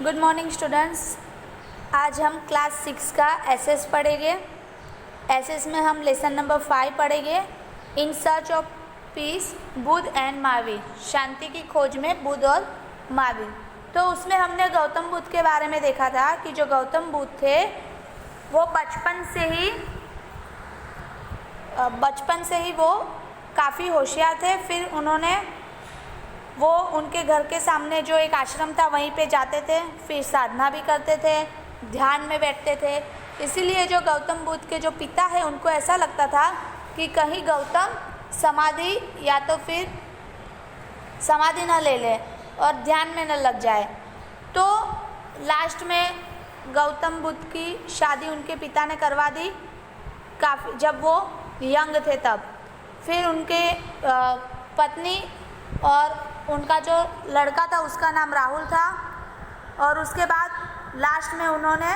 Good morning students. आज हम class 6 का एसएस पढ़ेंगे। एसएस में हम लेसन नंबर 5 पढ़ेंगे, in search of peace Buddha and Mahavir, शांति की खोज में बुद्ध और महावीर। तो उसमें हमने गौतम बुद्ध के बारे में देखा था कि जो गौतम बुद्ध थे वो बचपन से ही वो काफ़ी होशियार थे। फिर वो उनके घर के सामने जो एक आश्रम था वहीं पे जाते थे, फिर साधना भी करते थे, ध्यान में बैठते थे। इसीलिए जो गौतम बुद्ध के जो पिता है उनको ऐसा लगता था कि कहीं गौतम समाधि या तो फिर समाधि न ले ले और ध्यान में न लग जाए। तो लास्ट में गौतम बुद्ध की शादी उनके पिता ने करवा दी, काफ़ी जब वो यंग थे तब। फिर उनके पत्नी और उनका जो लड़का था उसका नाम राहुल था। और उसके बाद लास्ट में उन्होंने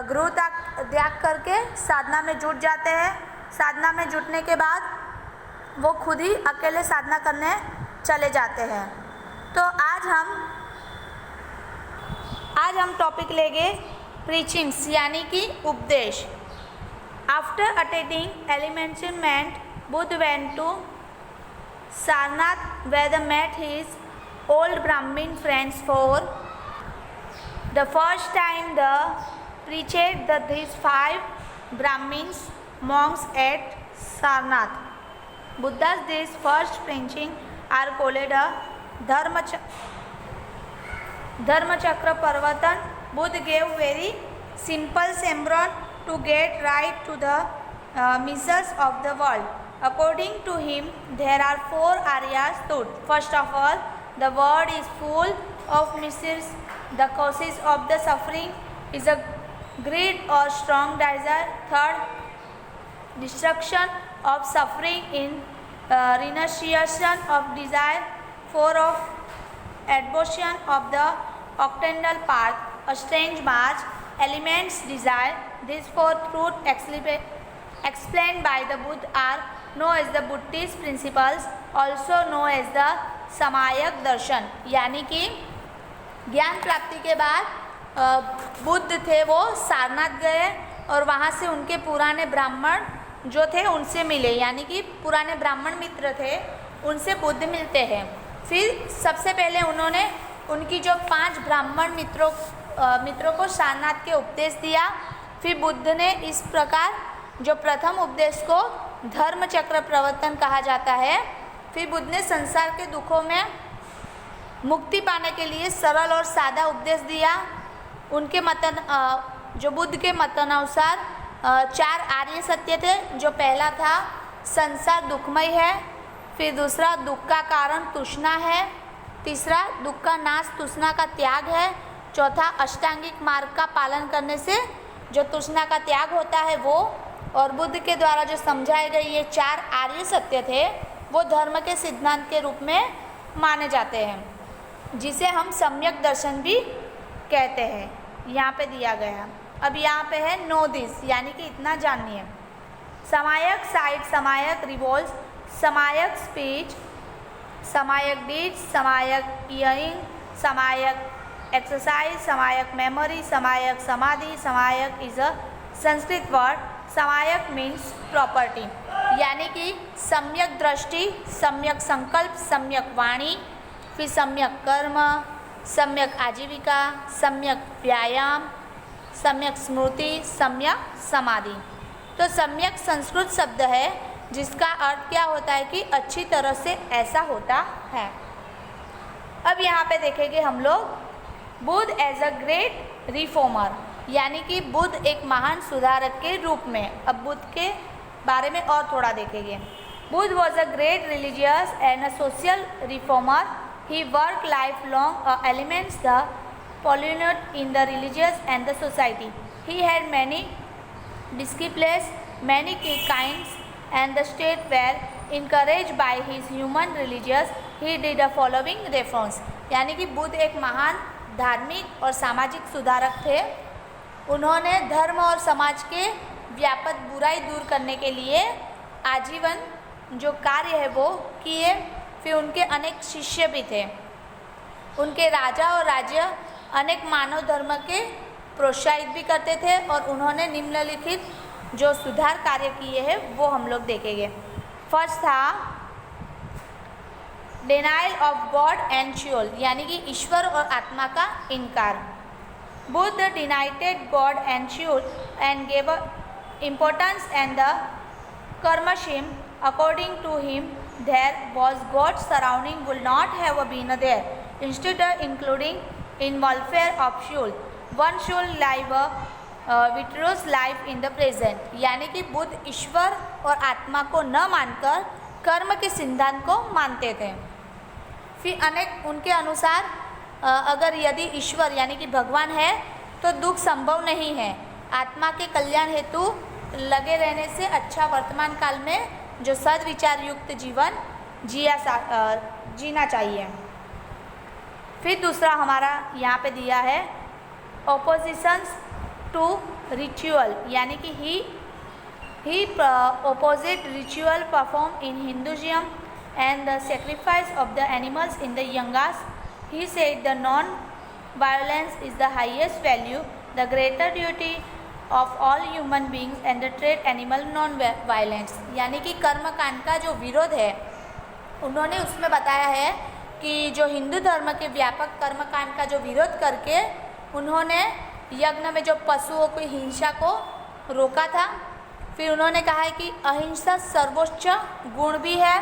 गृह त्याग करके साधना में जुट जाते हैं। साधना में जुटने के बाद वो खुद ही अकेले साधना करने चले जाते हैं। तो आज हम टॉपिक लेंगे प्रीचिंग्स यानी कि उपदेश। After attending element Buddha went to Sarnath, where they met his old Brahmin friends for the first time. The preached these 5 Brahmins monks at Sarnath. Buddha's these first preaching are called a Dharmachakra Parvatan. Buddha gave very simple sermon to get right to the miseries of the world. According to him, there are 4 areas stood. First of all, the world is full of miseries. The causes of the suffering is a greed or strong desire. Third, destruction of suffering in renunciation of desire. 4 of adoption of the occidental path, a strange march, elements desire. These 4 truths explained by the Buddha are known as the Buddhist principles, also known as the समायक दर्शन। यानी कि ज्ञान प्राप्ति के बाद बुद्ध थे वो सारनाथ गए और वहाँ से उनके पुराने ब्राह्मण जो थे उनसे मिले, यानी कि पुराने ब्राह्मण मित्र थे उनसे बुद्ध मिलते हैं। फिर सबसे पहले उन्होंने उनकी जो 5 ब्राह्मण मित्रों को सारनाथ के उपदेश दिया। फिर बुद्ध ने इस प्रकार जो प्रथम उपदेश को धर्म चक्र प्रवर्तन कहा जाता है। फिर बुद्ध ने संसार के दुखों में मुक्ति पाने के लिए सरल और सादा उपदेश दिया। उनके जो बुद्ध के मतानुसार 4 आर्य सत्य थे। जो पहला था संसार दुखमय है, फिर दूसरा दुख का कारण तृष्णा है, तीसरा दुख का नाश तृष्णा का त्याग है, चौथा अष्टांगिक मार्ग का पालन करने से जो तृष्णा का त्याग होता है वो। और बुद्ध के द्वारा जो समझाए गए ये 4 आर्य सत्य थे वो धर्म के सिद्धांत के रूप में माने जाते हैं, जिसे हम सम्यक दर्शन भी कहते हैं। यहाँ पे दिया गया। अब यहाँ पे है नो दिस, यानी कि इतना जानिए। Samyak sight, samyak revolve, samyak speech, samyak deeds, samyak earning, samyak exercise, samyak memory, samyak samadhi. Samyak is a Sanskrit word. Samyak means property, यानी कि सम्यक दृष्टि, सम्यक संकल्प, सम्यक वाणी, फिर सम्यक कर्म, सम्यक आजीविका, सम्यक व्यायाम, सम्यक स्मृति, सम्यक समाधि। तो सम्यक संस्कृत शब्द है जिसका अर्थ क्या होता है कि अच्छी तरह से ऐसा होता है। अब यहाँ पे देखेंगे हम लोग Buddha as a great reformer, यानी कि बुद्ध एक महान सुधारक के रूप में। अब बुद्ध के बारे में और थोड़ा देखेंगे। Buddha was a great religious and a social reformer. He work life long elements the pollute in the religious and the society. He had many disciplines, many kinds and the state were encourage by his human religious. He did a following reforms, यानी कि बुद्ध एक महान धार्मिक और सामाजिक सुधारक थे। उन्होंने धर्म और समाज के व्यापक बुराई दूर करने के लिए आजीवन जो कार्य है वो किए। फिर उनके अनेक शिष्य भी थे। उनके राजा और राज्य अनेक मानव धर्म के प्रोत्साहित भी करते थे और उन्होंने निम्नलिखित जो सुधार कार्य किए हैं वो हम लोग देखेंगे। फर्स्ट था denial of God and soul, यानी कि ईश्वर और आत्मा का इनकार। Buddha denied God and soul and gave importance and the karmashim. According to him, there was God surrounding would not have been there. Instead of including in welfare of soul, one should live a virtuous life in the present. यानी कि बुद्ध ईश्वर और आत्मा को न मानकर कर्म के सिद्धांत को मानते थे। फिर अनेक उनके अनुसार अगर यदि ईश्वर यानी कि भगवान है तो दुख संभव नहीं है। आत्मा के कल्याण हेतु लगे रहने से अच्छा वर्तमान काल में जो सद्विचार युक्त जीवन जीना चाहिए। फिर दूसरा हमारा यहाँ पे दिया है ऑपोजिशंस टू रिचुअल, यानी कि he opposite ritual perform in Hinduism and the sacrifice of the animals in the यंगास। He said the non violence is the highest value, the greater duty of all human beings and the trade animal non violence. यानी कि कर्मकांड का जो विरोध है उन्होंने उसमें बताया है कि जो हिंदू धर्म के व्यापक कर्मकांड का जो विरोध करके उन्होंने यज्ञ में जो पशुओं की हिंसा को रोका था। फिर उन्होंने कहा है कि अहिंसा सर्वोच्च गुण भी है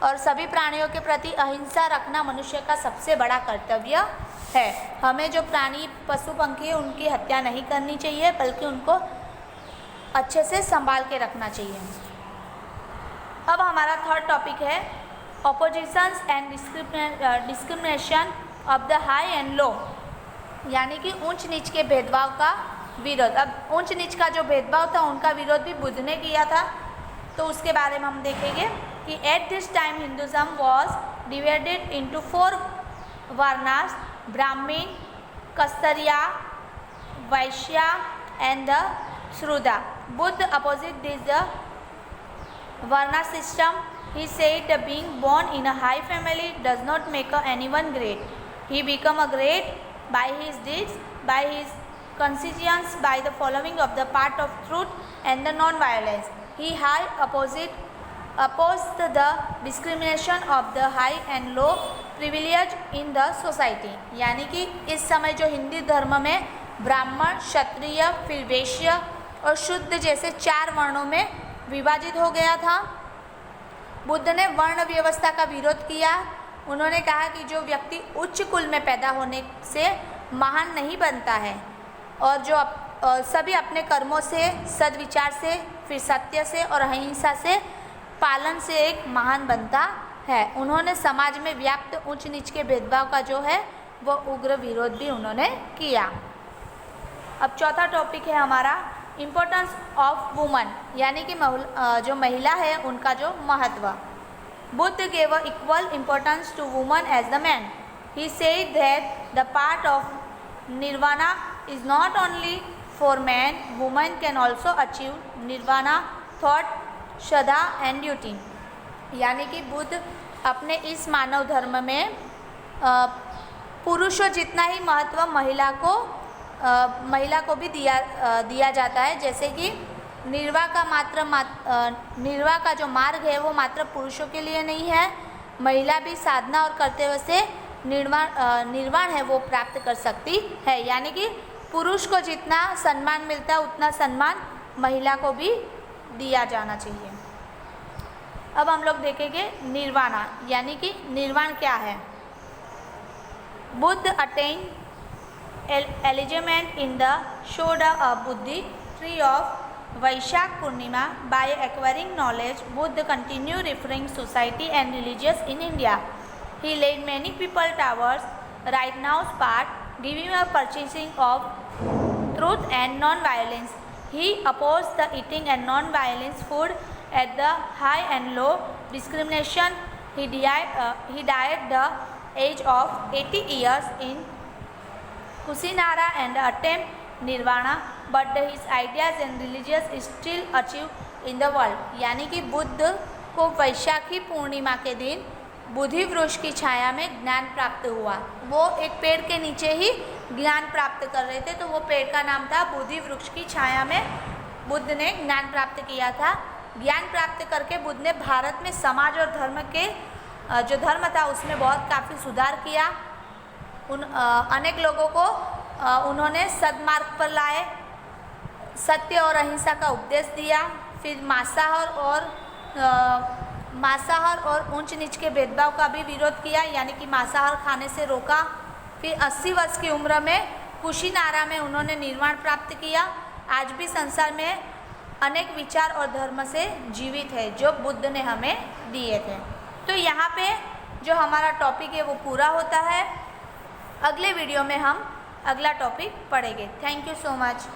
और सभी प्राणियों के प्रति अहिंसा रखना मनुष्य का सबसे बड़ा कर्तव्य है। हमें जो प्राणी पशु पंखी है उनकी हत्या नहीं करनी चाहिए, बल्कि उनको अच्छे से संभाल के रखना चाहिए। अब हमारा थर्ड टॉपिक है opposition's and discrimination of the high and low, यानी कि ऊंच नीच के भेदभाव का विरोध। अब ऊंच नीच का जो भेदभाव था उनका विरोध भी बुद्ध ने किया था, तो उसके बारे में हम देखेंगे कि at this time Hinduism was divided into 4 varnas, Brahmin, Kshatriya, Vaishya and the श्रूदा। Buddha opposite this the varna system. He said that being born in a high family does not make anyone great. He become a great by his deeds, by his conscience, by the following of the path of truth and the non-violence. He opposed the discrimination of the high and low privilege in the society. यानी कि इस समय जो हिंदू धर्म में ब्राह्मण, क्षत्रिय, फिर वैश्य और शुद्ध जैसे 4 वर्णों में विभाजित हो गया था, बुद्ध ने वर्ण व्यवस्था का विरोध किया। उन्होंने कहा कि जो व्यक्ति उच्च कुल में पैदा होने से महान नहीं बनता है और जो सभी अपने कर्मों से, सद्विचार से, फिर सत्य से और अहिंसा से पालन से एक महान बनता है। उन्होंने समाज में व्याप्त ऊंच नीच के भेदभाव का जो है वो उग्र विरोध भी उन्होंने किया। अब चौथा टॉपिक है हमारा इम्पोर्टेंस ऑफ वुमन, यानी कि जो महिला है उनका जो महत्व। Buddha gave equal importance to woman as the man. He said that the part of nirvana is not only for man, woman can also achieve nirvana thought, shraddha and duty. यानी कि बुद्ध अपने इस मानव धर्म में पुरुषों जितना ही महत्व महिला को भी दिया जाता है। जैसे कि निर्वाह का जो मार्ग है वो मात्र पुरुषों के लिए नहीं है, महिला भी साधना और कर्तव्य से निर्वाण है वो प्राप्त कर सकती है। यानी कि पुरुष को जितना सम्मान मिलता है उतना सम्मान महिला को भी दिया जाना चाहिए। अब हम लोग देखेंगे निर्वाणा, यानी कि निर्वाण क्या है। Buddha attain enlightenment in the Shoda of Buddhi tree of Vaishak Purnima. By acquiring knowledge, Buddha continued referring society and religious in India. He led many people towards right now's path, giving a purchasing of truth and non-violence. He opposed the eating and non-violence food at the high and low discrimination. He died at the age of 80 years in Kusinara and attempt nirvana, but his ideas and religious is still achieved in the world. यानी कि बुद्ध को वैशाखी पूर्णिमा के दिन बोधि वृक्ष की छाया में ज्ञान प्राप्त हुआ। वो एक पेड़ के नीचे ही ज्ञान प्राप्त कर रहे थे, तो वो पेड़ का नाम था बोधि वृक्ष की छाया में बुद्ध ने ज्ञान प्राप्त किया था। ज्ञान प्राप्त करके बुद्ध ने भारत में समाज और धर्म के जो धर्म था उसमें बहुत काफ़ी सुधार किया। अनेक लोगों को उन्होंने सद्मार्ग पर लाए, सत्य और अहिंसा का उपदेश दिया। फिर मांसाहार और ऊंच नीच के भेदभाव का भी विरोध किया, यानी कि मांसाहार खाने से रोका। फिर 80 वर्ष की उम्र में कुशीनारा में उन्होंने निर्वाण प्राप्त किया। आज भी संसार में अनेक विचार और धर्म से जीवित है जो बुद्ध ने हमें दिए थे। तो यहाँ पे जो हमारा टॉपिक है वो पूरा होता है। अगले वीडियो में हम अगला टॉपिक पढ़ेंगे। Thank you so much.